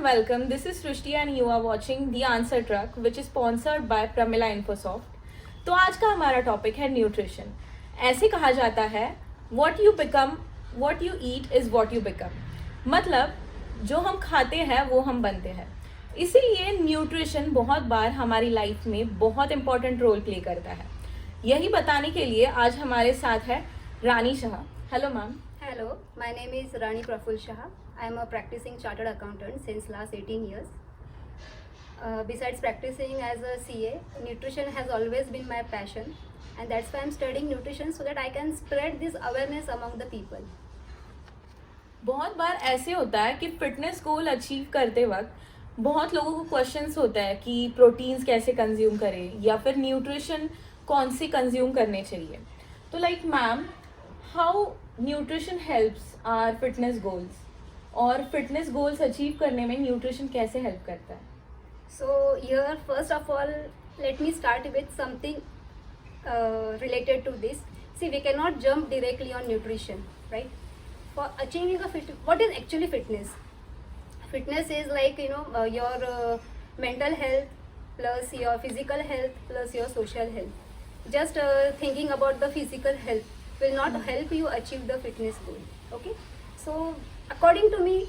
welcome. This is Srishti and you are watching The Answer Truck which is sponsored by Pramila Infosoft. तो आज का हमारा topic है nutrition. ऐसे कहा जाता है what you become, what you eat is what you become. मतलब जो हम खाते हैं वो हम बनते हैं. इसीलिए न्यूट्रिशन बहुत बार हमारी लाइफ में बहुत इंपॉर्टेंट रोल प्ले करता है. यही बताने के लिए आज हमारे साथ है Rani Shah. Hello ma'am. Hello, my name is Rani Praful Shah. I am a practicing chartered accountant since last 18 years. Besides practicing as a CA, nutrition has always been my passion, and that's why I'm studying nutrition so that I can spread this awareness among the people. बहुत बार ऐसे होता है कि fitness goal achieve करते वक्त बहुत लोगों को क्वेश्चंस होता है कि प्रोटीन्स कैसे कंज्यूम करें या फिर न्यूट्रिशन कौन से कंज्यूम करने चाहिए. तो like ma'am, how nutrition helps our fitness goals और फिटनेस गोल्स अचीव करने में न्यूट्रिशन कैसे हेल्प करता है? So here, first of all, let me start with something related to this. See, we cannot jump directly on nutrition, right? For achieving a what is actually fitness? Fitness is like your mental health plus your physical health plus your social health. Just thinking about the physical health will not help you achieve the fitness goal. Okay, so according to me,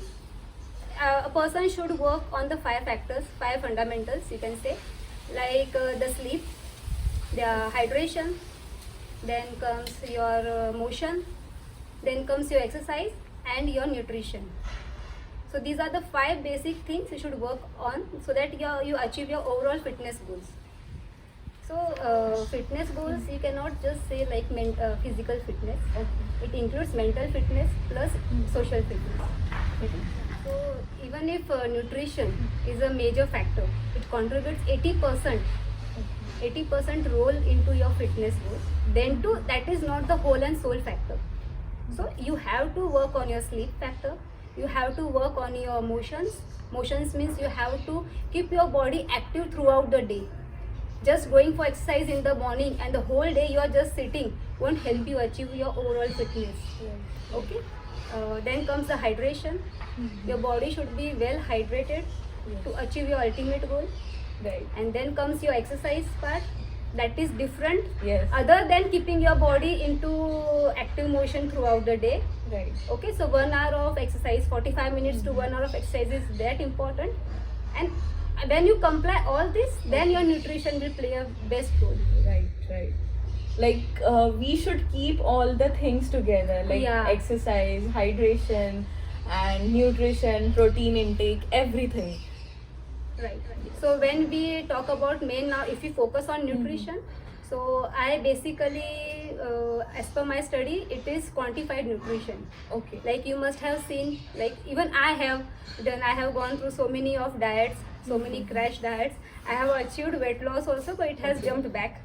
a person should work on the 5 factors, 5 fundamentals you can say, like the sleep, the hydration, then comes your motion, then comes your exercise and your nutrition. So these are the 5 basic things you should work on so that you achieve your overall fitness goals. So fitness goals, you cannot just say like physical fitness. It includes mental fitness plus social fitness. Okay. So even if nutrition is a major factor, it contributes 80% role into your fitness goal. Then too, that is not the whole and sole factor. So you have to work on your sleep factor. You have to work on your motions. Motions means you have to keep your body active throughout the day. Just going for exercise in the morning and the whole day you are just sitting won't help you achieve your overall fitness. Okay. Then comes the hydration. Your body should be well hydrated to achieve your ultimate goal. Right. And then comes your exercise part. That is different. Yes. Other than keeping your body into active motion throughout the day. Right. Okay, so 1 hour of exercise, 45 minutes to 1 hour of exercise is that important. And when you comply all this, then your nutrition will play a best role. Right. Like we should keep all the things together, like exercise, hydration and nutrition, protein intake, everything. Right. So when we talk about main now, if we focus on nutrition, so I basically, as per my study, it is quantified nutrition. Okay. Like you must have seen, like even I have gone through so many of diets, so many crash diets. I have achieved weight loss also, but it has jumped back.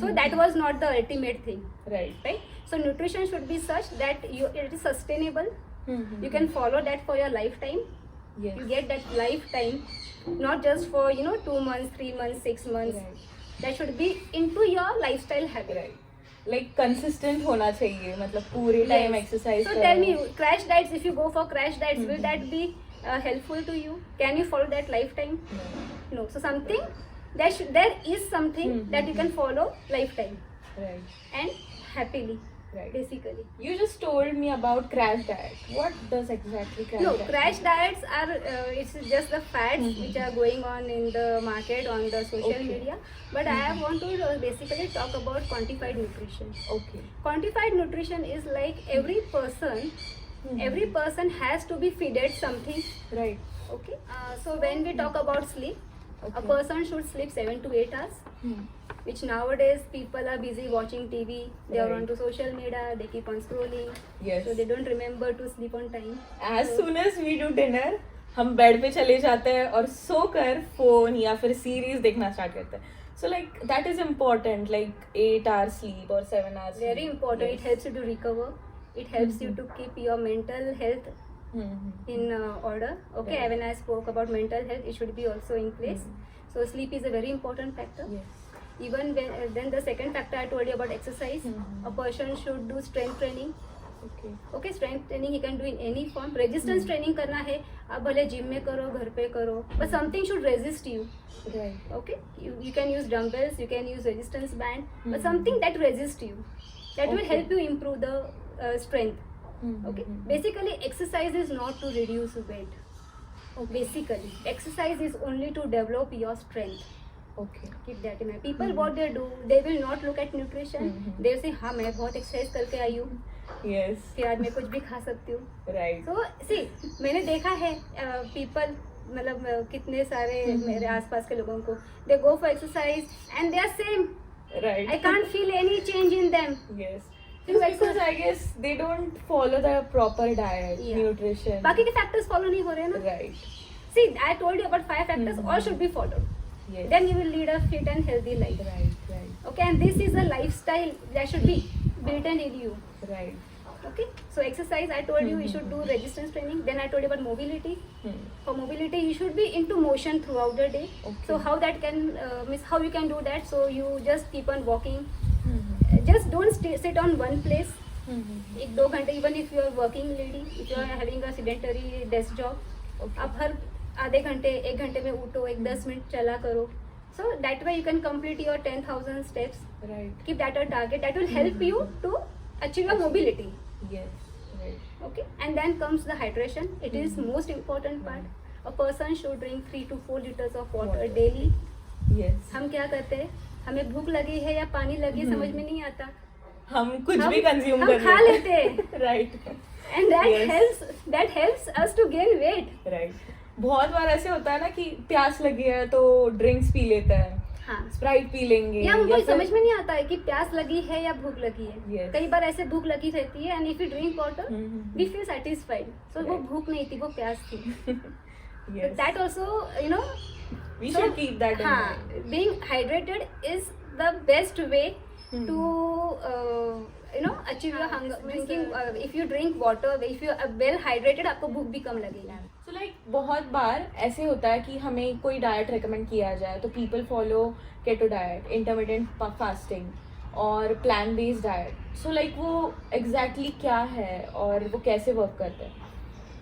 So that was not the ultimate thing. Right. So nutrition should be such that it is sustainable. You can follow that for your lifetime. Yes. You get that lifetime, not just for 2 months, 3 months, 6 months. Right. That should be into your lifestyle habit. Right. Like consistent होना चाहिए, मतलब पूरे time exercise. So tell me, crash diets, if you go for crash diets, will that be helpful to you? Can you follow that lifetime? No. So something there is something that you can follow lifetime. Right. And happily. Right. Basically. You just told me about crash diet. What does exactly crash diet? No, crash diets are it's just the fads which are going on in the market on the social media. But I want to basically talk about quantified nutrition. Okay. Quantified nutrition is like every person has to be fed something. Right. Okay. So when we talk about sleep, a person should sleep 7 to 8 hours. Which nowadays people are busy watching TV, they are onto social media, they keep on scrolling. Yes. So they don't remember to sleep on time. As soon as we do dinner, हम bed पे चले जाते हैं और सोकर phone या फिर series देखना स्टार्ट करते हैं. So like that is important, like 8 hours sleep or 7 hours sleep. Very important. Yes. It helps you to recover. It helps you to keep your mental health in order. Okay, right. When I spoke about mental health, it should be also in place. So sleep is a very important factor. Yes. Even when, then the second factor I told you about exercise. A person should do strength training. Okay. Okay strength training he can do in any form. Resistance training करना है, आप भले gym में करो, घर पे करो, but something should resist you. Right. Okay, you can use dumbbells, you can use resistance band, but Mhm. something that resists you, that will Okay. help you improve the strength. Mhm. Okay, Mhm. basically exercise is not to reduce weight. Basically exercise is only to develop your strength. Okay. Keep that in mind. People Mhm. what they do, they will not look at nutrition. Mhm. They will say हाँ मैं बहुत exercise करके आई हूँ, Yes. फिर आज मैं कुछ भी खा सकती हूँ. Right. So see, मैंने देखा है people, मतलब कितने सारे मेरे आसपास के लोगों को, they go for exercise and they are same. Right. I can't feel any change in them. Yes. Just It's because I guess they don't follow the proper diet, Yeah. nutrition. बाकी के factors follow नहीं हो रहे ना. Right. See, I told you about 5 factors. Mhm. All should be followed. Yes. Then you will lead a fit and healthy life. Right. Right. Okay, and this is a lifestyle that should be built in you. Right. Okay, so exercise, I told you should do Mhm. resistance training. Then I told you about mobility. Hmm. For mobility, you should be into motion throughout the day. Okay. So how that can means how you can do that? So you just keep on walking. Hmm. Just don't sit on one place. Hmm. 1-2 घंटे, even if you are working lady, if you are having a sedentary desk job, Okay. आप हर आधे घंटे 1 घंटे में उठो, 10 minute चला करो. So that way you can complete your 10,000 steps. Right. Keep that a target. That will help you to achieve your mobility. Yes. Right. Okay, and then comes the hydration. It is Mhm. most important part. A person should drink 3 to 4 liters of water Water. daily. Yes. हम क्या करते हैं, हमें भूख लगी है या पानी लगी है, समझ में नहीं आता, हम कुछ हम- भी कंज्यूम हम कर खा लेते हैं. Right. and Yes. that helps us to gain weight. Right. बहुत बार ऐसे होता है ना कि प्यास लगी है तो ड्रिंक्स पी लेते हैं, हाँ, स्प्राइट पी लेंगे, या हमको फिर- समझ में नहीं आता है कि प्यास लगी है या भूख लगी है. Yes. कई बार ऐसे भूख लगी रहती है, and if we drink water, hmm. we feel satisfied. So वो Right. भूख नहीं थी, वो प्यास थी. Yes. So that also, you know, We so, should keep that in हाँ, mind. being hydrated is the best way Hmm. to achieve your हाँ, hunger. इसमें Drinking, sir- if you drink water, if you are well hydrated, आपको भूख भी कम लगेगा. So like बहुत बार ऐसे होता है कि हमें कोई डाइट रेकमेंड किया जाए तो people follow keto diet, intermittent fasting और plant based diet. So like वो एग्जैक्टली क्या है और वो कैसे वर्क करते हैं,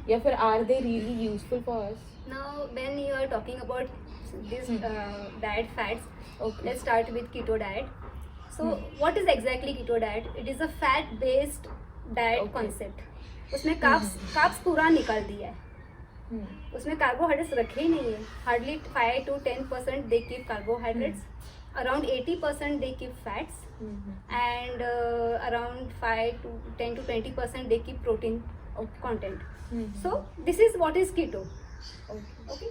या फिर are they really useful for us? Now, when you are talking about this diet fads, Okay. let's start with keto diet. So, what is exactly keto diet? It is a fat-based diet Okay. concept. उसमें carbs पूरा निकाल दिया है. उसमें carbohydrates रखे ही नहीं है. Hardly 5 to 10% they keep carbohydrates. Around 80% they keep fats. And around 5 to 10 to 20% they keep protein content. So this is what is keto. Okay.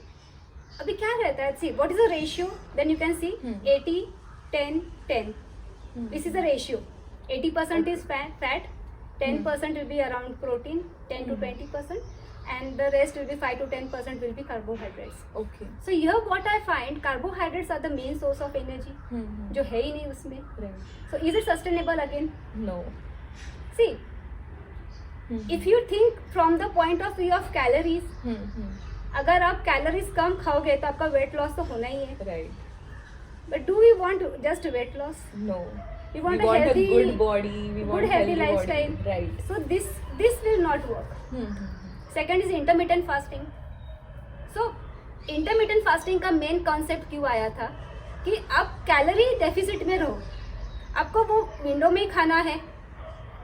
अभी क्या रहता है? See, what is the ratio? Then you can see 80, 10, 10. This is the ratio. 80% is fat, 10% will be around protein, 10 to 20%, and the rest will be 5 to 10% will be carbohydrates. Okay. So here what I find, carbohydrates are the main source of energy, जो है ही नहीं उसमें. Right. So is it sustainable again? No. See, if you think from the point of view of calories, अगर आप calories कम खाओगे तो आपका वेट लॉस तो होना ही है. Right. But do we want just weight loss? No. We We want want a healthy, a good body. We want good healthy lifestyle. body. Right. So this will not work. Second is intermittent fasting. So intermittent fasting का main concept क्यों आया था कि आप calorie deficit में रहो, आपको वो विंडो में ही खाना है.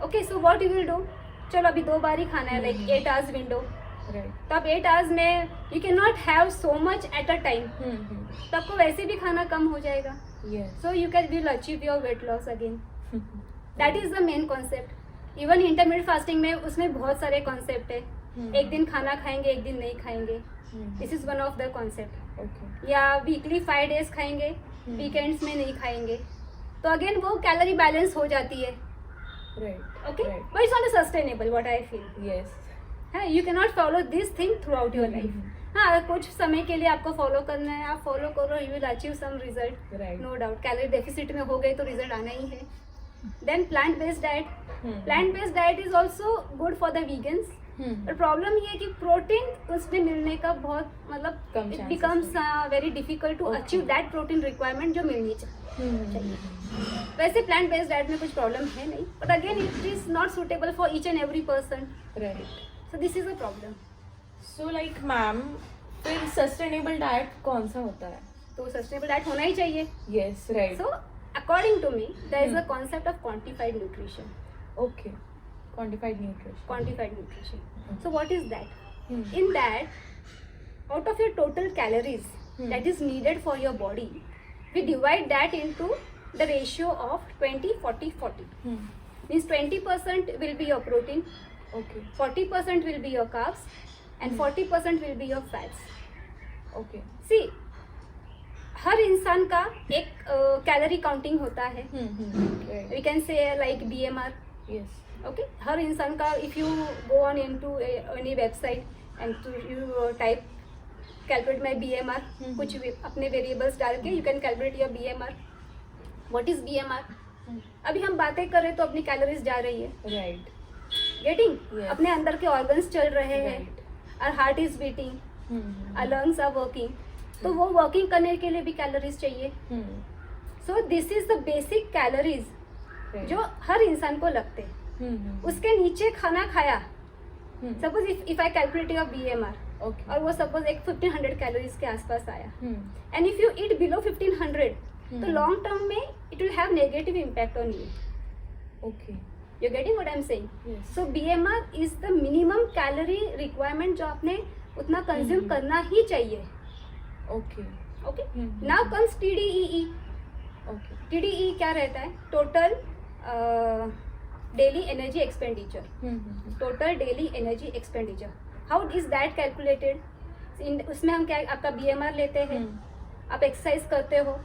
Okay, so what you will do, चलो अभी 2 बार ही खाना है, लाइक 8 आवर्स विंडो. Right. तो आप 8 आवर्स में you can not have so much at a time, तो आपको वैसे भी खाना कम हो जाएगा. Yes. So you can will achieve your weight loss again. That is the main concept. Even intermittent fasting में उसमें बहुत सारे concept है. एक दिन खाना खाएंगे, एक दिन नहीं खाएंगे. This is one of the concept. Okay. या weekly 5 days खाएंगे, weekends में नहीं खाएंगे. तो again वो calorie balance हो जाती है. Right. Okay? Right. But it's not sustainable what I feel. Yes. हाँ, you cannot follow this thing throughout your life. हाँ, अगर कुछ समय के लिए आपको फॉलो करना है, आप फॉलो करो, you will achieve some result. Right. No doubt calorie deficit में हो गए तो रिजल्ट आना ही है. Then plant based diet. Plant based diet is also good for the vegans. पर प्रॉब्लम ये है कि प्रोटीन उसमें मिलने का बहुत मतलब कम it chances becomes very difficult to Okay. Achieve that protein requirement जो मिलनी चाहिए. वैसे प्लांट बेस्ड डाइट में कुछ प्रॉब्लम है नहीं, but again it is not suitable for each and every person, right. So this is a problem. So like ma'am, फिर sustainable diet कौन सा होता है? तो सस्टेनेबल डाइट होना ही चाहिए. Yes, right. So, according to me, there is a Hmm. concept of quantified nutrition. Okay. Quantified nutrition. Quantified nutrition. Hmm. So, what is that? In that, out of your total calories Hmm. that is needed for your body, we divide that into the ratio of 20, 40, 40. Means 20% will be your protein, okay. 40% will be your carbs, and Hmm. 40% will be your fats. Okay. See, हर इंसान का एक calorie counting होता है. Right. We can say like BMR. Yes. Okay, हर इंसान का if you go on into any website and to you type calculate my BMR, कुछ भी अपने variables डाल के you can calculate your BMR. What is BMR? अभी हम बातें कर रहे हैं तो अपनी कैलोरीज जा रही है. राइट. Getting Yes. अपने अंदर के ऑर्गन्स चल रहे हैं, राइट. और heart is beating, our lungs are working. तो वो वर्किंग करने के लिए भी कैलोरीज चाहिए. So this is the basic calories जो हर इंसान को लगते हैं. उसके नीचे खाना खाया, suppose if I calculate your BMR okay. और वो सपोज एक 1500 कैलोरीज के आसपास आया, and if you eat below 1500 तो लॉन्ग टर्म में it will have negative impact on you. Okay. You getting what I am saying? Yes. So BMR is the minimum calorie requirement जो आपने उतना consume hmm. करना ही चाहिए. Okay. Okay, hmm. Now comes TDEE. Okay. TDEE क्या रहता है? Total daily energy expenditure. Total daily energy expenditure. How is that calculated? उसमें हम क्या आपका BMR लेते हैं, आप एक्सरसाइज करते हो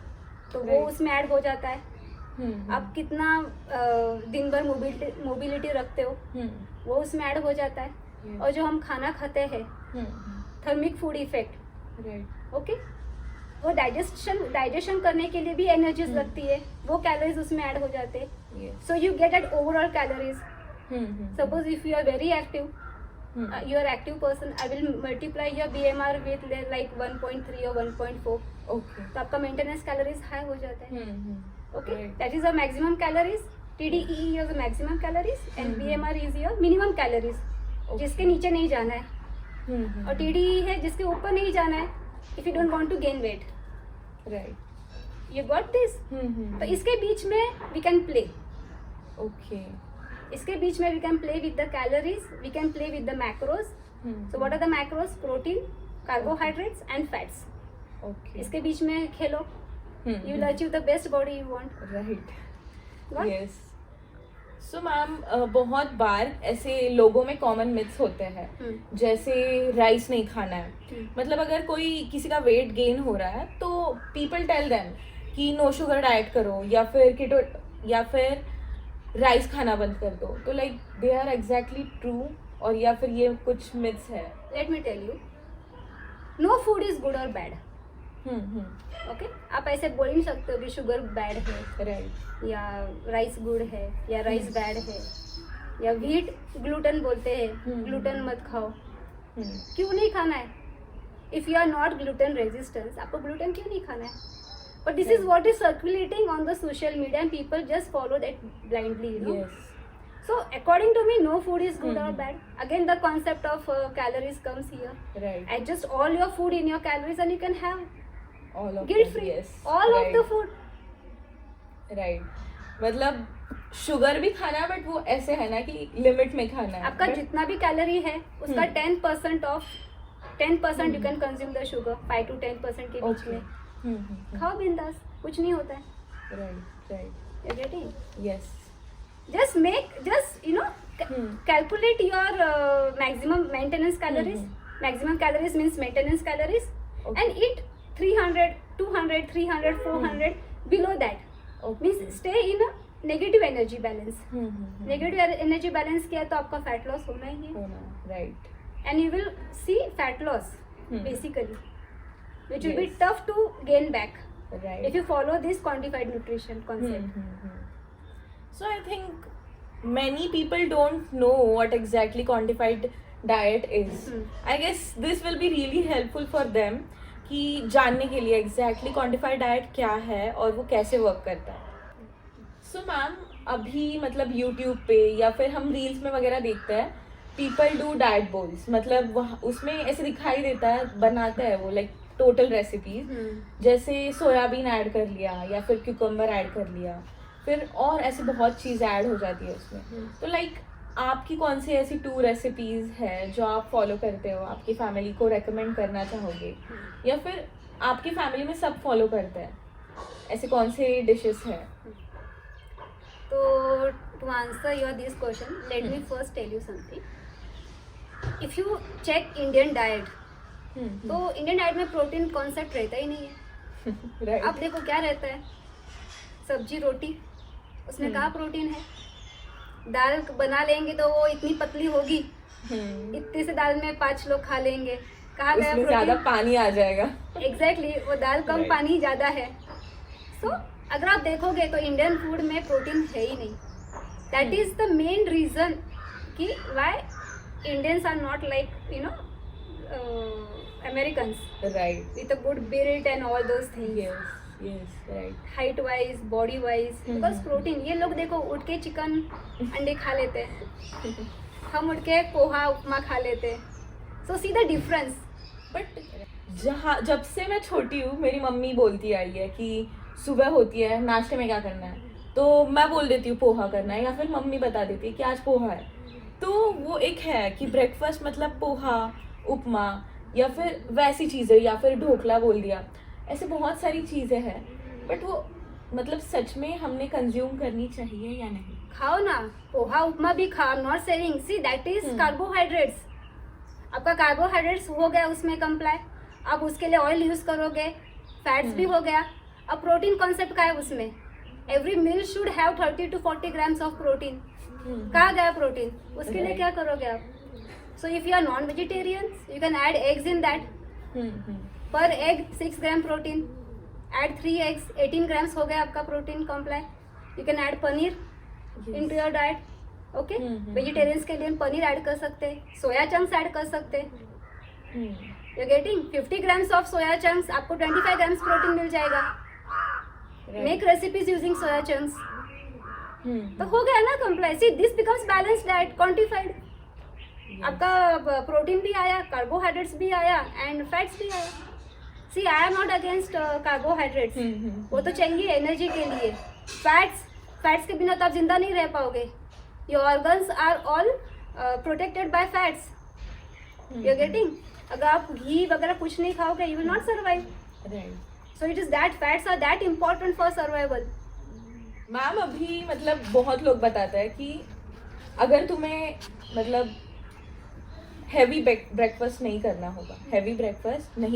तो वो Right. उसमें ऐड हो जाता है. आप कितना दिन भर मोबिलिटी रखते हो वो उसमें ऐड हो जाता है. और जो हम खाना खाते हैं, thermic food effect, right. Okay, वो डाइजेशन करने के लिए भी एनर्जीज लगती है, वो कैलोरीज उसमें ऐड हो जाते हैं. Yes. So you get at overall calories. Suppose if you are very active, you are active person, I will multiply your BMR with like 1.3 or 1.4. Okay. तो आपका मेंटेनेंस कैलोरीज हाई हो जाता है. Okay, Right. that is the maximum calories. TDEE is the maximum calories and BMR is your minimum calories. Okay. जिसके नीचे नहीं जाना है, और TDEE है जिसके ऊपर नहीं जाना है. If you don't want to gain weight, right. you got this. तो इसके बीच में we can play. ओके. इसके बीच में we can play with the calories, we can play with the macros. So what are the macros? Protein, carbohydrates and fats. Okay. इसके बीच में खेलो. You will achieve the best body you want. Right. Got? Yes. So ma'am, बहुत बार ऐसे लोगों में common myths होते हैं, जैसे rice नहीं खाना है. मतलब अगर कोई किसी का वेट गेन हो रहा है तो पीपल टेल देम कि नो शुगर डाइट करो, या फिर कीटो, या फिर राइस खाना बंद कर दो. तो like they are exactly true, और या फिर ये कुछ मिथ्स है? Let me tell you, no food is good or bad. Okay, आप ऐसे बोल नहीं सकते हो कि शुगर बैड है, राइट. या राइस गुड है, या राइस बैड है, या व्हीट ग्लूटेन बोलते हैं, ग्लूटेन मत खाओ. क्यों नहीं खाना है? If you are not gluten resistance, आपको ग्लूटेन क्यों नहीं खाना है? But this is what is circulating on the social media and people just follow that blindly, you know. Yes. So according to me, no food is good or bad. Again, the concept of calories comes here. Right. Adjust all your food in your calories and you can have all of guilt free all of the food. Right. मतलब sugar भी खाना है, but वो ऐसे है ना कि limit में खाना है. आपका But- जितना भी कैलोरी है उसका 10% of 10% you can consume the sugar. 5 to 10% के बीच Okay. में खाओ बिंदास, कुछ नहीं होता है. Right. Right. You getting? Yes. just you know calculate your maximum maintenance calories. Maximum calories means maintenance calories. Okay. And eat 300, 200, 300, 400. Below that Okay. means stay in a negative energy balance. Negative energy balance किया तो आपका fat loss होना ही है, होना. Right. and you will see fat loss basically, which will be Yes. tough to gain back right. if you follow this quantified nutrition concept. So I think many people don't know what exactly quantified diet is, I guess this will be really helpful for them कि जानने के लिए exactly quantified diet क्या है और वो कैसे work करता है. सो मैम, अभी मतलब यूट्यूब पे या फिर हम रील्स में वगैरह देखते हैं, पीपल डू डाइट बोल्स, मतलब वहाँ उसमें ऐसे दिखाई देता है, बनाता है वो लाइक टोटल रेसिपीज, जैसे सोयाबीन ऐड कर लिया या फिर क्यूकम्बर ऐड कर लिया, फिर और ऐसे बहुत चीज़ ऐड हो जाती है उसमें. तो लाइक आपकी कौन सी ऐसी 2 रेसिपीज है जो आप फॉलो करते हो, आपकी फैमिली को रेकमेंड करना चाहोगे, या फिर आपकी फैमिली में सब फॉलो करते हैं, ऐसे कौन से डिशेस हैं? तो to answer your this question, let me first tell you something. If you check Indian diet, तो इंडियन डाइट में प्रोटीन कॉन्सेप्ट रहता ही नहीं है. राइट. अब देखो क्या रहता है, सब्जी रोटी, उसमें कहाँ प्रोटीन है. दाल बना लेंगे तो वो इतनी पतली होगी, इतनी से दाल में 5 लोग खा लेंगे, कहाँ गया उसमें ज्यादा प्रोटीन. पानी आ जाएगा. एग्जैक्टली, वो दाल कम Right. पानी ज़्यादा है. सो अगर आप देखोगे तो इंडियन फूड में प्रोटीन है ही नहीं. That is the main reason कि why Indians are not like you know Americans right. With a good build and all those things, yes yes. Right. Height wise, body wise, because protein. ये लोग देखो उठ के chicken अंडे खा लेते हैं, हम उठ के पोहा उपमा खा लेते हैं. सो सी द डिफरेंस. बट जब से मैं छोटी हूँ, मेरी मम्मी बोलती आई है कि सुबह होती है, नाश्ते में क्या करना है, तो मैं बोल देती हूँ पोहा करना है, या फिर मम्मी बता देती है कि आज पोहा है. तो वो एक है कि ब्रेकफास्ट मतलब पोहा, उपमा, या फिर वैसी चीज़ें, या फिर ढोकला बोल दिया, ऐसे बहुत सारी चीज़ें हैं. बट वो मतलब सच में हमने कंज्यूम करनी चाहिए या नहीं? खाओ ना, पोहा उपमा भी खाओ, not saving. See that is carbohydrates. आपका कार्बोहाइड्रेट्स हो गया उसमें कंप्लाई, आप उसके लिए ऑयल यूज करोगे, फैट्स भी हो गया. अब प्रोटीन कॉन्सेप्ट का है उसमें, every meal should have 30 to 40 grams of protein. कहाँ गया प्रोटीन? उसके लिए क्या करोगे आप? So if you are non vegetarian, you can add eggs in that. पर egg 6 gram protein, add 3 eggs, 18 grams हो गया आपका protein comply. You can add paneer into your diet. Okay, vegetarians के लिए पनीर ऐड कर सकते हैं, सोया चंक्स ऐड कर सकते हैं. You getting 50 grams of soya chunks, आपको 25 grams प्रोटीन मिल जाएगा. Make recipes using soya chunks. तो हो गया ना comply. See this becomes balance diet, quantified. आपका प्रोटीन भी आया, कार्बोहाइड्रेट्स भी आया एंड फैट्स भी आया. See I am not against carbohydrates, वो तो चाहिए एनर्जी के लिए. फैट्स के बिना तो आप जिंदा नहीं रह पाओगे. Your organs are all protected by fats. You getting. अगर आप घी वगैरह कुछ नहीं खाओगे, you will not survive. Right. So it is that fats are that important for survival. Ma'am, अभी मतलब बहुत लोग बताते हैं कि अगर तुम्हें मतलब हैवी ब्रेकफास्ट नहीं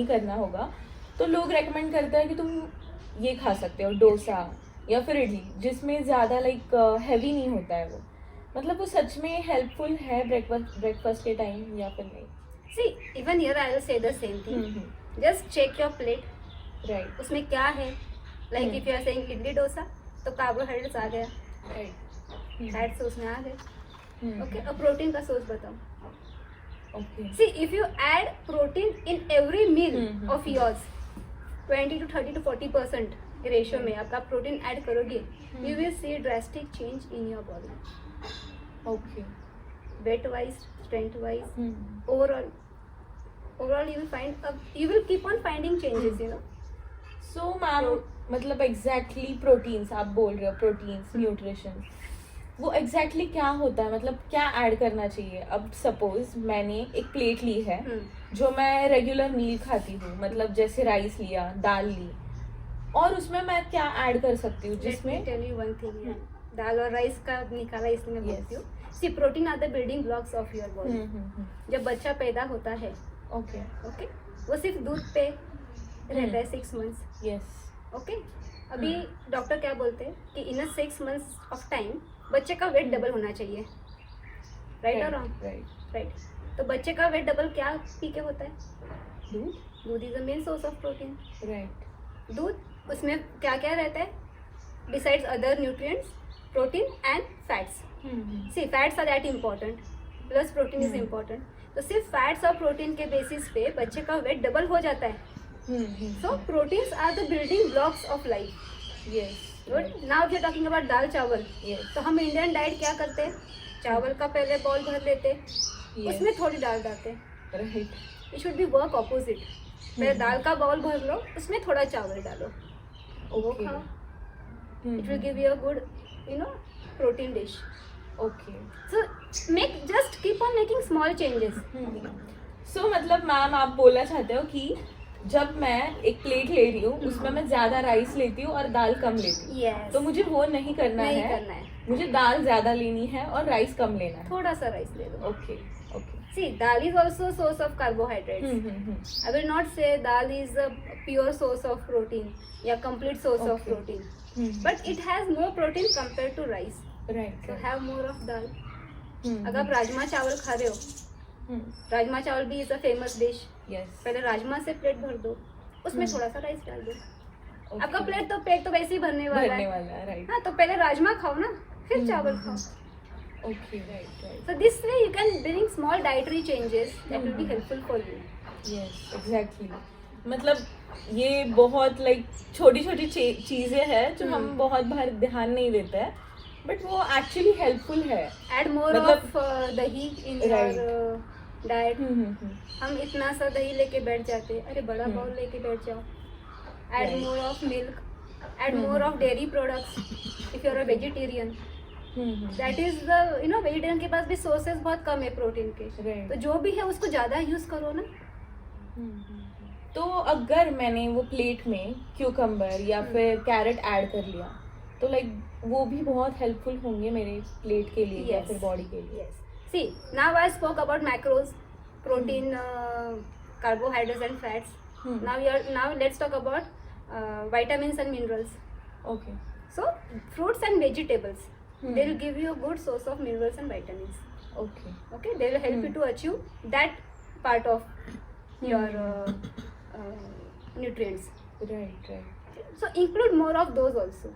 करना होगा, तो लोग रेकमेंड करते हैं कि तुम ये खा सकते हो, डोसा या फिर इडली, जिसमें ज़्यादा लाइक हैवी नहीं होता है वो. मतलब वो सच में हेल्पफुल है ब्रेकफास्ट के टाइम या फिर नहीं? See even here I will say the same thing. Just check your plate. Right. उसमें क्या है. Like if you are saying idli dosa, तो कार्बोहाइड्रेट्स आ गया, राइट. फैट्स उसमें आ गए. ओके, अब प्रोटीन का सोर्स बताओ. Okay. See if you add protein in every meal of yours, 20 to 30 to 40% ratio में आपका प्रोटीन ऐड करोगे, you will see drastic change in your body. Okay. Weight wise, strength wise, overall you will keep on finding changes, you know. So ma'am, मतलब exactly proteins आप बोल रहे हो, proteins, nutrition, वो exactly क्या होता है? मतलब क्या ऐड करना चाहिए? अब सपोज मैंने एक प्लेट ली है जो मैं रेगुलर मील खाती हूँ, मतलब जैसे राइस लिया, दाल ली, और उसमें मैं क्या ऐड कर सकती हूँ जिसमें? टेल यू वन थिंग, दाल और राइस का निकाला इसलिए मैं बोलती हूँ. See protein are the building blocks of your body. जब बच्चा पैदा होता है, ओके, वो सिर्फ दूध पे रहता है 6 months. यस. ओके, अभी डॉक्टर क्या बोलते हैं कि इन 6 months ऑफ टाइम बच्चे का वेट डबल होना चाहिए. राइट और रॉन्ग? राइट. तो बच्चे का वेट डबल क्या पी के होता है? दूध is the main source of protein. Right. दूध, उसमें क्या क्या रहता है besides other nutrients, protein and fats. See fats are that important, plus protein is important. तो सिर्फ फैट्स और प्रोटीन के बेसिस पे बच्चे का वेट डबल हो जाता है। So proteins are the building blocks of life. Yes good. Now we are talking about dal chawal. Yes. तो हम इंडियन डाइट क्या करते हैं, चावल का पहले बॉल भर लेते, Yes. उसमें थोड़ी दाल डालते। Right it should be work opposite. पहले दाल का बाउल भर लो, उसमें थोड़ा चावल डालो, वो ओके खाओ। It will give you a good protein dish. Okay so make just keep on making small changes. So मतलब मैम आप बोलना चाहते हो कि जब मैं एक प्लेट ले रही हूँ उसमें मैं ज्यादा राइस लेती हूँ और दाल कम लेती हूँ, यस, तो मुझे वो नहीं करना नहीं है, करना है, मुझे दाल ज्यादा लेनी है और राइस कम लेना है। थोड़ा सा राइस ले लो। Okay okay see dal is also source of carbohydrates. I will not say dal is a pure source of protein या complete source of Okay. protein, but it has more protein compared to rice. Right So have more of dal. अगर आप राजमा चावल खा रहे हो, राजमा चावल भी is a famous dish. Yes पहले राजमा से प्लेट भर दो, उसमें थोड़ा सा राइस डाल दो। आपका पेट तो वैसे ही भरने वाला है। है राइट। हाँ, तो पहले राजमा खाओ ना, फिर चावल खाओ। Okay right right So this way you can bring small dietary changes that will be helpful for you. Yes exactly. मतलब ये बहुत लाइक छोटी छोटी चीजें हैं जो हम बहुत बार ध्यान नहीं देते हैं, बट वो एक्चुअली हेल्पफुल है। Add more मतलब- of दही in Right. your diet. हम इतना सा दही लेके बैठ जाते, अरे बड़ा हम्म। बाउल लेके बैठ जाओ। Add Right. more of milk. Add more of dairy products if you're a vegetarian. That is the vegetarian के पास भी सोर्सेज बहुत कम है प्रोटीन के, Right. तो जो भी है उसको ज़्यादा यूज़ करो ना। तो अगर मैंने वो प्लेट में क्यूकम्बर या फिर कैरेट ऐड कर लिया तो लाइक वो भी बहुत हेल्पफुल होंगे मेरे प्लेट के लिए या Yes. फिर बॉडी के लिए। Yes. See, now I spoke about macros, protein, carbohydrates and fats. Now let's talk about vitamins and minerals. Okay So fruits and vegetables, they will give you a good source of minerals and vitamins. Okay Okay, they will help you to achieve that part of your nutrients. Right right So include more of those also.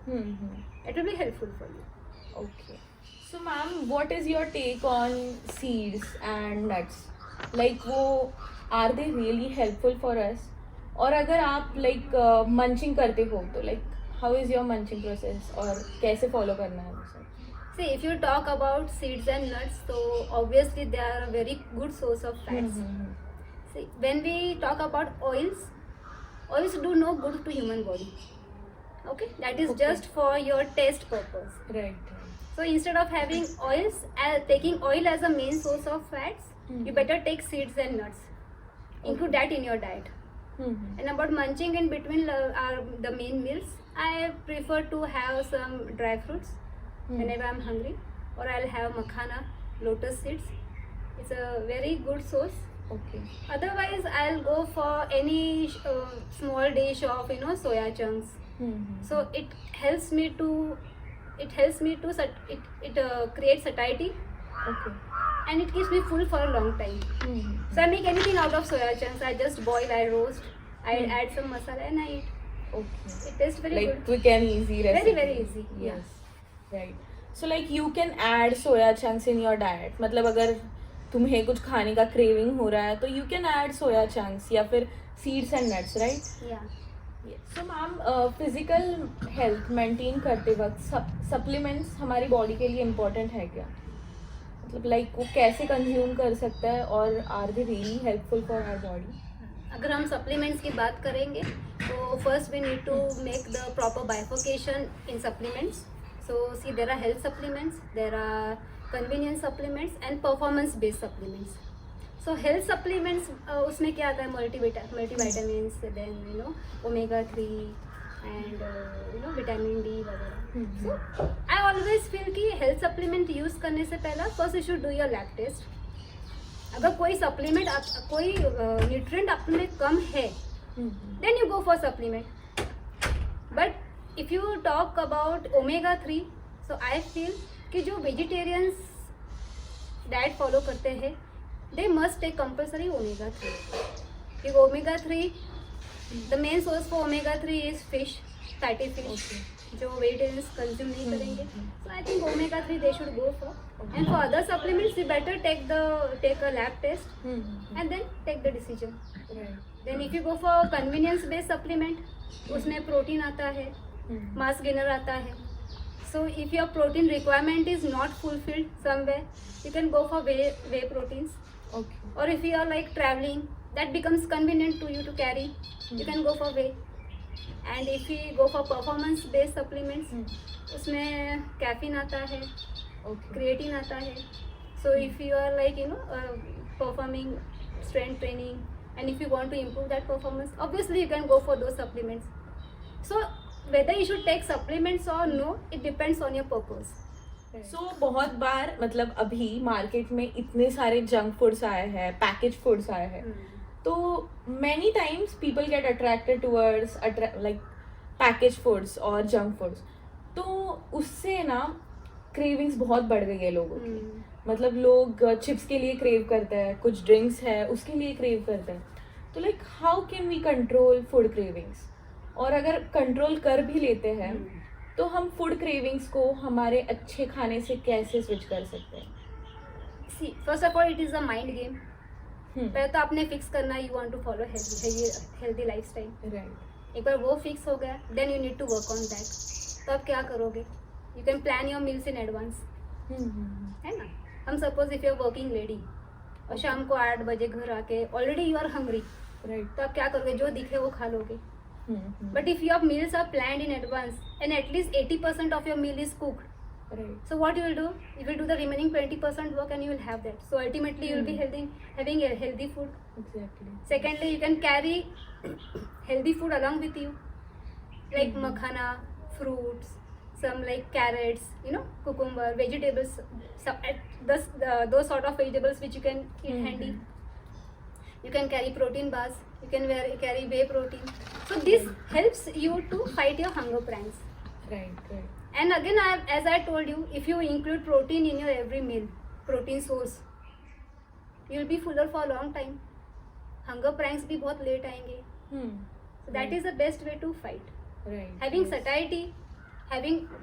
It will be helpful for you. Okay. So ma'am, what is your take on seeds and nuts? Like वो are they really helpful for us? और अगर आप like munching करते हो तो like how is your munching process और कैसे follow करना है वो सब? See, if you talk about seeds and nuts, so obviously they are a very good source of fats. See, when we talk about oils do no good to human body. Okay, that is Okay. just for your taste purpose. Right. So instead of having oils, taking oil as a main source of fats, you better take seeds and nuts. Include that in your diet. And about munching in between are the main meals, I prefer to have some dry fruits whenever I'm hungry, or I'll have makhana, lotus seeds. It's a very good source. Okay. Otherwise, I'll go for any small dish of soya chunks. So it helps me to create satiety, Okay. and it keeps me full for a long time. So I make anything out of soya chunks. I just boil, I roast, I add some masala and I eat. Okay. It tastes very Like good. quick and easy recipe. Very easy. Yes. Right. So like you can add soya chunks in your diet. मतलब अगर तुम्हें कुछ खाने का craving हो रहा है तो you can add soya chunks या फिर seeds and nuts, right? Yeah. So ma'am physical health maintain करते वक्त सप्लीमेंट्स हमारी बॉडी के लिए इम्पोर्टेंट है क्या? मतलब लाइक वो कैसे कंज्यूम कर सकता है और are they really helpful for our body? अगर हम सप्लीमेंट्स की बात करेंगे तो first we need to make the proper bifurcation in supplements. So see there are health supplements, there are convenience supplements and performance based supplements. So health supplements उसमें क्या आता है? Multivitamins, then omega 3 and vitamin D वगैरह. So I always feel कि health supplement use करने से पहला first you should do your lab test. अगर कोई सप्लीमेंट कोई न्यूट्रिएंट आप में कम है then you go for supplement. But if you talk about omega 3, so I feel कि जो वेजिटेरियंस डाइट फॉलो करते हैं they must take compulsory omega 3. Because omega 3, the main source for omega 3 is fish, fatty fish. Okay. जो vegetarians consume नहीं करेंगे. So I think omega 3 they should go for. And for other supplements, we better take a lab test and then take the decision. Right. Then if you go for convenience based supplement, उसमें protein आता है, mass gainer आता है. So if your protein requirement is not fulfilled somewhere, you can go for whey proteins. Okay. Or if you are like traveling, that becomes convenient to you to carry, you can go for whey. And if you go for performance based supplements, उसमें caffeine आता है, Okay. creatine आता है. So if you are like performing strength training, and if you want to improve that performance, obviously you can go for those supplements. So whether you should take supplements or no, it depends on your purpose. सो बहुत बार मतलब अभी market में इतने सारे junk foods आए हैं, package foods आए हैं, तो many times people get attracted towards like package foods और जंक फूड्स. तो उससे ना क्रेविंग्स बहुत बढ़ गई है लोगों की. मतलब लोग चिप्स के लिए क्रेव करते हैं, कुछ ड्रिंक्स है उसके लिए क्रेव करते हैं. तो like how can we control food cravings? और अगर कंट्रोल कर भी लेते हैं तो हम फूड क्रेविंग्स को हमारे अच्छे खाने से कैसे स्विच कर सकते हैं? See, first of all, it is a mind game. पहले तो आपने फिक्स करना है, you want to follow healthy lifestyle. Right. एक बार वो फिक्स हो गया, then you need to work on that. तो आप क्या करोगे? You can plan your meals in advance. है ना? हम suppose if you are working lady और शाम को 8 बजे घर आके already you are hungry. Right. तो आप क्या करोगे? जो दिखे वो खा लोगे. But if your meals are planned in advance and at least 80% of your meal is cooked, right. so what you will do? You will do the remaining 20% work and you will have that. So ultimately you will be having a healthy food. Exactly. Secondly, you can carry healthy food along with you, like makhana, fruits, some like carrots, cucumber, vegetables, those sort of vegetables which you can eat handy. You can carry protein bars. You can carry whey protein. So this helps you to fight your hunger pangs. Right. Right. And again, as I told you, if you include protein in your every meal, protein source, you will be fuller for a long time. Hunger pangs भी बहुत late आएंगे. So that is the best way to fight. Right. Having satiety,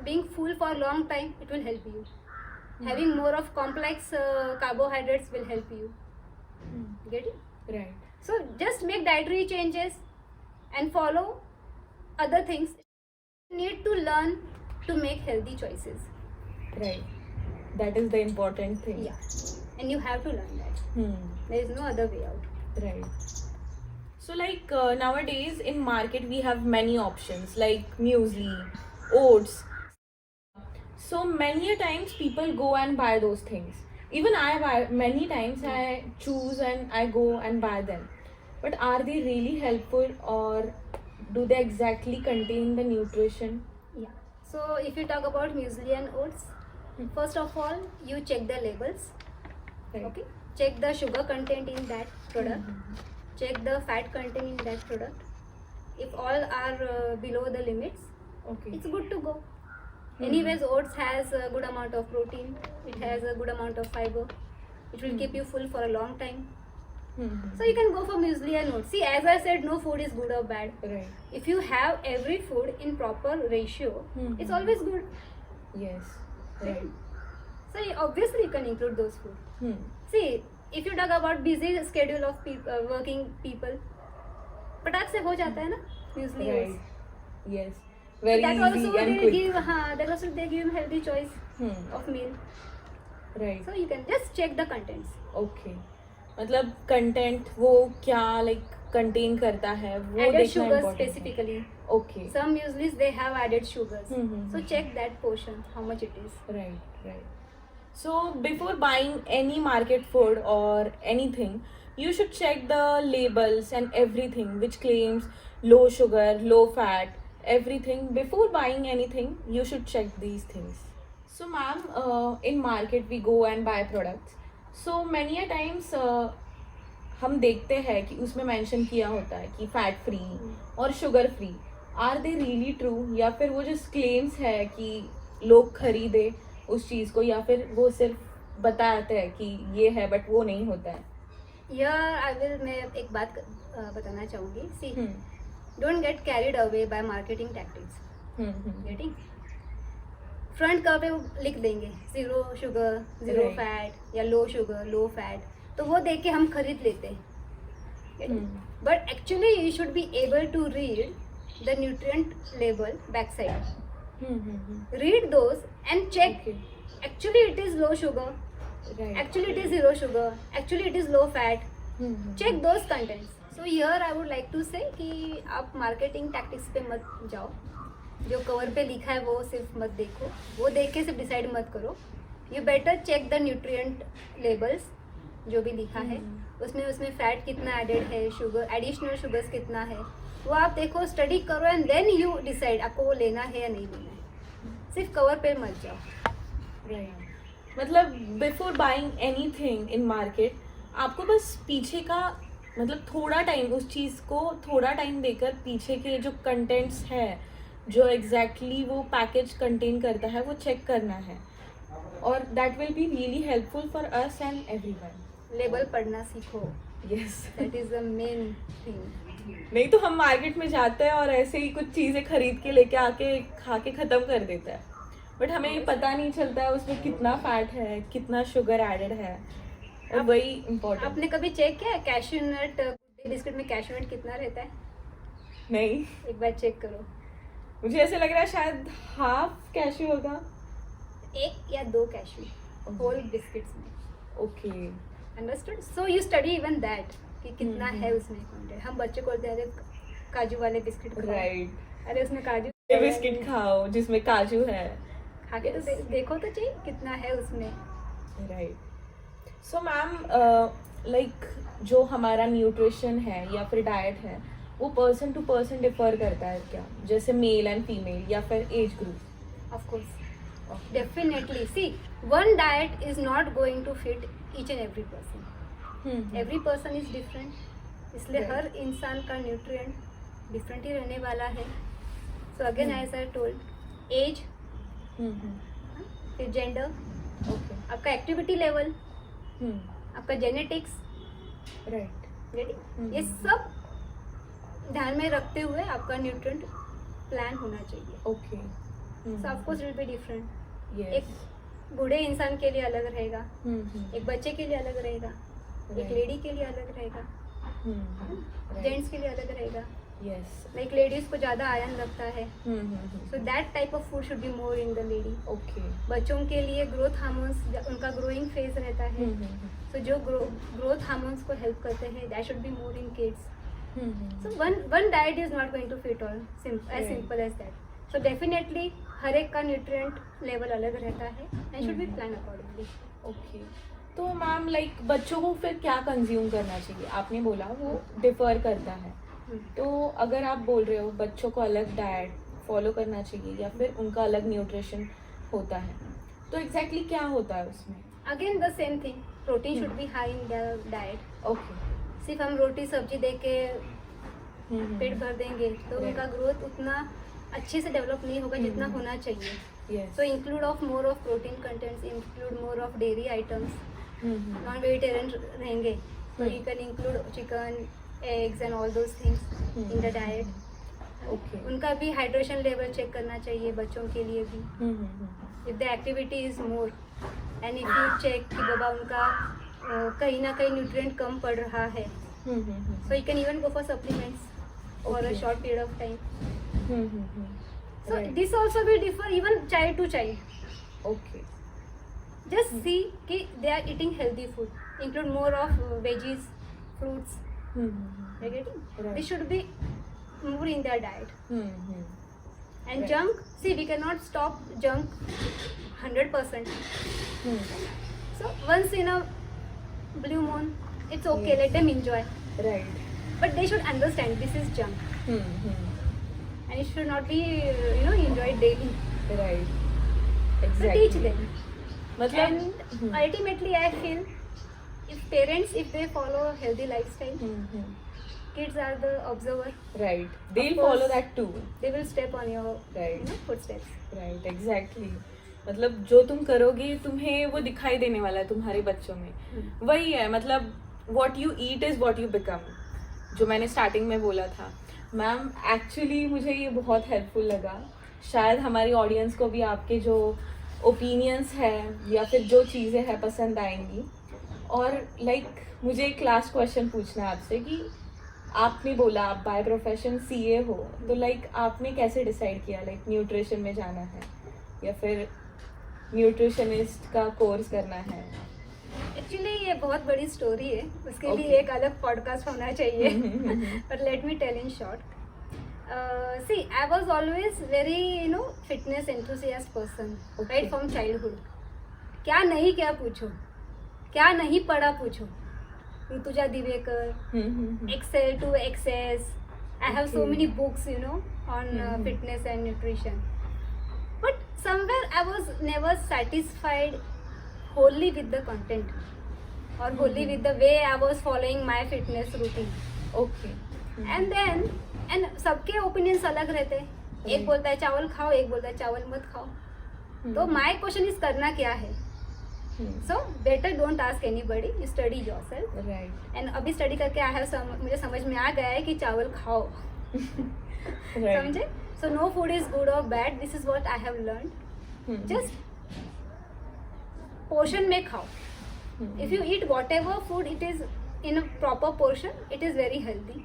being full for a long time, it will help you. Having more of complex carbohydrates will help you. Get it? Right. So just make dietary changes and follow other things. You need to learn to make healthy choices. Right. That is the important thing. Yeah, and you have to learn that. There is no other way out. Right. So like nowadays in market we have many options like muesli, oats. So many a times people go and buy those things. Even I buy many times. I choose and I go and buy them. But are they really helpful or do they exactly contain the nutrition? Yeah. So if you talk about muesli and oats, first of all, you check the labels. Right. Okay. Check the sugar content in that product. Check the fat content in that product. If all are below the limits, Okay. it's good to go. Anyways, oats has a good amount of protein. It has a good amount of fiber. It will keep you full for a long time. So you can go for muesli and oats. See, as I said, no food is good or bad. Right. If you have every food in proper ratio, it's always good. Yes. Right. So obviously you can include those food. See, if you talk about busy schedule of working people, पटाख से हो जाता है ना muesli oats. Right. Yes. Very That easy also and they quick. give, that also they give healthy choice of meal. Right. So you can just check the contents. Okay. मतलब content वो क्या like contain करता है वो Added देखना sugars important है. specifically. Okay. Some mueslis they have added sugars. Mhm. So check that portion, how much it is. Right, right. So before buying any market food or anything, you should check the labels and everything which claims low sugar, low fat, everything. Before buying anything, you should check these things. So ma'am, in market we go and buy products. So many a times हम देखते हैं कि उसमें mention किया होता है कि fat free और sugar free. Are they really true या फिर वो जो क्लेम्स है कि लोग खरीदे उस चीज़ को या फिर वो सिर्फ बताते हैं कि ये है बट वो नहीं होता है? मैं एक बात बताना चाहूँगी. See, don't get carried away by marketing tactics. Getting front cover पे वो लिख देंगे 0 शुगर 0 Right. फैट या लो शुगर लो फैट, तो वो देख के हम खरीद लेते हैं. But actually you should be able to read the nutrient label back side. Read those and check. Okay. Actually, it is low sugar. Right. Actually, it is zero sugar. Actually, it is low fat. Check those contents. So here I would like to say कि आप marketing tactics पे मत जाओ. जो cover पे लिखा है वो सिर्फ मत देखो, वो देख के सिर्फ डिसाइड मत करो. You better check the nutrient labels जो भी लिखा है, उसमें फैट कितना एडेड है, शुगर एडिशनल शुगर्स कितना है, वो आप देखो, स्टडी करो एंड देन यू डिसाइड आपको वो लेना है या नहीं लेना है. सिर्फ कवर पे मत जाओ. राइट. मतलब before buying anything in market आपको बस पीछे का मतलब थोड़ा टाइम उस चीज़ को थोड़ा टाइम देकर पीछे के जो कंटेंट्स है जो एग्जैक्टली वो पैकेज कंटेन करता है वो चेक करना है और that will be really helpful for us and everyone. Label पढ़ना सीखो. Yes. That is the main thing. नहीं तो हम मार्केट में जाते हैं और ऐसे ही कुछ चीज़ें खरीद के लेके आके खा के ख़त्म कर देते हैं, बट हमें ये पता नहीं चलता है उसमें कितना फैट है, कितना शुगर एडेड है, और वही इम्पोर्टेंट. आपने कभी चेक किया कैश्यू नट बिस्किट में कैश्यू नट कितना रहता है? नहीं, एक बार चेक करो. मुझे ऐसे लग रहा है शायद हाफ कैश्यू होगा. 1 या 2 कैश्यू होल बिस्किट्स में. Okay. Understood. So you study even that कि कितना है उसमें कंटेंट. हम बच्चे को बोलते हैं काजू वाले बिस्किट खाओ. राइट. अरे उसमें काजू ये बिस्किट खाओ जिसमें काजू है. खा के तो देखो तो चाहिए कितना है उसमें. राइट. सो मैम लाइक जो हमारा न्यूट्रिशन है या फिर डाइट है वो पर्सन टू पर्सन डिफर करता है क्या, जैसे मेल एंड फीमेल या फिर age group? Of course, definitely. See, one diet is not going to fit each and every person. Every person is different. इसलिए Right. हर इंसान का न्यूट्रिएंट डिफरेंट ही रहने वाला है. So again as I told, age, फिर जेंडर, ओके. आपका एक्टिविटी लेवल, आपका जेनेटिक्स, राइट. ये सब ध्यान में रखते हुए आपका न्यूट्रिएंट प्लान होना चाहिए. Okay. So of course it will be different. Yes. एक बूढ़े इंसान के लिए अलग रहेगा, एक बच्चे के लिए अलग रहेगा, एक Right. लेडी के लिए अलग रहेगा, जेंट्स के लिए अलग रहेगा. यस. लाइक लेडीज को ज़्यादा आयरन लगता है, so that type of food should be more in the lady. Okay. बच्चों के लिए ग्रोथ हार्मोन्स, उनका ग्रोइंग फेज रहता है, सो जो ग्रोथ हार्मोन्स को हेल्प करते हैं that should be more in kids. So one diet is not going to fit all. Right. Simple as that. So definitely हर एक का न्यूट्रिएंट लेवल अलग रहता है and should be planned accordingly. Okay. तो ma'am like बच्चों को फिर क्या कंज्यूम करना चाहिए? आपने बोला वो डिफर करता है, तो अगर आप बोल रहे हो बच्चों को अलग डाइट फॉलो करना चाहिए या फिर उनका अलग न्यूट्रिशन होता है, तो एग्जैक्टली क्या होता है उसमें? Again the same thing. Protein should be high in the diet. Okay. सिर्फ हम रोटी सब्जी दे के पेट भर देंगे तो Right. उनका ग्रोथ उतना अच्छे से डेवलप नहीं होगा जितना होना चाहिए. Yes. So include of more of protein contents, include more of dairy items. Non vegetarian रहेंगे तो you can include chicken, eggs and all those things in the diet. Okay. उनका भी हाइड्रेशन लेवल चेक करना चाहिए बच्चों के लिए भी. If the activity is more and if you check कि बाबा उनका कहीं ना कहीं न्यूट्रिएंट कम पड़ रहा है, so you can even go for supplements for a Okay. Short period of time. So Right. This also will differ even child to child. Okay. Just see कि they are eating healthy food. Include more of veggies, fruits. You're getting? Right. This should be more in their diet. And Right. junk, see we cannot stop junk 100%. So once in a blue moon, it's okay. Yes. Let them enjoy. Right. But they should understand this is junk, and it should not be enjoyed daily. Right. So teach them. मतलब And ultimately I feel if parents, if they follow a healthy lifestyle, kids are the observer. Right, they'll Of course. follow that too. They will step on your Right. footsteps. Right. Exactly. मतलब जो तुम करोगे तुम्हें वो दिखाई देने वाला है तुम्हारे बच्चों में. वही है मतलब what you eat is what you become, जो मैंने स्टार्टिंग में बोला था. मैम एक्चुअली मुझे ये बहुत हेल्पफुल लगा शायद हमारी ऑडियंस को भी आपके जो ओपिनियंस है या फिर जो चीज़ें हैं पसंद आएंगी. और मुझे एक लास्ट क्वेश्चन पूछना है आपसे कि आपने बोला आप बाय प्रोफेशन सीए हो, तो आपने कैसे डिसाइड किया न्यूट्रिशन में जाना है या फिर न्यूट्रिशनिस्ट का कोर्स करना है? एक्चुअली ये बहुत बड़ी स्टोरी है, उसके Okay. लिए एक अलग पॉडकास्ट होना चाहिए. But let me tell in short. See, I was always very fitness enthusiast person, Okay. right from childhood. क्या नहीं क्या पूछो, क्या नहीं पढ़ा पूछो. Rutuja Diwekar, Excel to Access. I have so Okay. many books, on fitness and nutrition. But somewhere I was never satisfied wholly with the content or wholly with the way I was following my fitness routine. Okay. And सबके opinions अलग रहते हैं. एक बोलता है चावल खाओ, एक बोलता है चावल मत खाओ. तो माय क्वेश्चन इज करना क्या है. So better don't ask anybody, you study yourself. Right. And अभी स्टडी करके आई हैव मुझे समझ में आ गया है कि चावल खाओ. समझे. So no food is good or bad, this is what I have learn. जस्ट पोर्शन में खाओ. If you eat whatever food, it is in a proper portion, it is very healthy.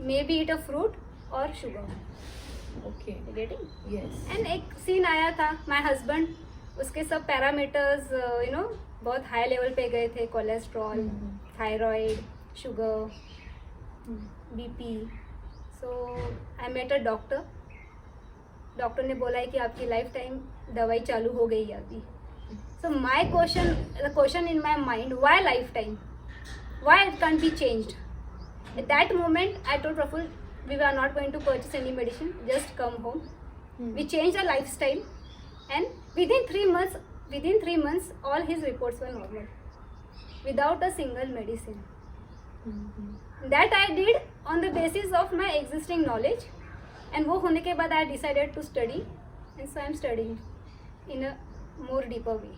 Maybe eat a fruit or sugar. Okay. You getting? Yes. And एक scene आया था, my husband, उसके सब parameters बहुत high level पे गए थे. Cholesterol, thyroid, sugar, BP. So I met a doctor. Doctor ने बोला है कि आपकी लाइफ टाइम दवाई चालू हो गई है अभी. So the question in my mind, why lifetime? Why it can't be changed? At that moment, I told Praful, we were not going to purchase any medicine, just come home. We changed our lifestyle, and within 3 months, all his reports were normal, without a single medicine. That I did on the basis of my existing knowledge, and वो होने के बाद I decided to study, and so I'm studying in a more deeper way.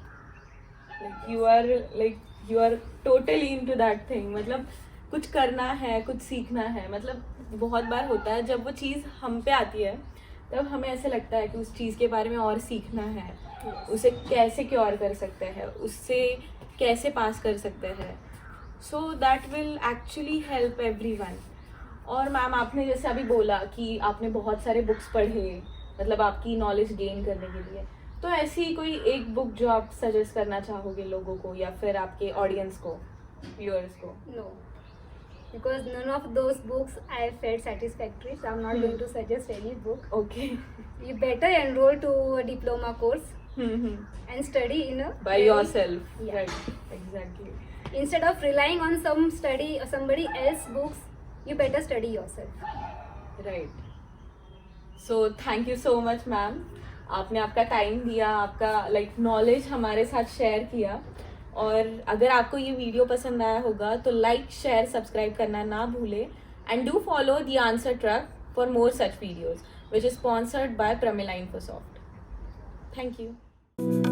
you are totally into that thing. मतलब कुछ करना है, कुछ सीखना है. मतलब बहुत बार होता है जब वो चीज़ हम पे आती है तब हमें ऐसे लगता है कि उस चीज़ के बारे में और सीखना है. उसे कैसे क्योर कर सकते हैं, उससे कैसे पास कर सकते हैं. So that will actually help everyone. और मैम आपने जैसे अभी बोला कि आपने बहुत सारे बुक्स पढ़े, मतलब आपकी नॉलेज गेन करने के लिए. तो ऐसी कोई एक बुक जो आप सजेस्ट करना चाहोगे लोगों को या फिर आपके ऑडियंस को, व्यूअर्स को? No, because none of those books I felt satisfactory, so I'm not going to suggest any book. Okay. You better enroll to a diploma course and study in a By yourself. Yeah. Right. Exactly. Instead of relying on somebody else books, you better study yourself. Right. So thank you so much ma'am. आपने आपका time दिया, आपका knowledge हमारे साथ share किया. और अगर आपको ये वीडियो पसंद आया होगा तो लाइक, शेयर, सब्सक्राइब करना ना भूले. And do follow the answer truck for more such videos which is sponsored by Pramila Infosoft. Thank you.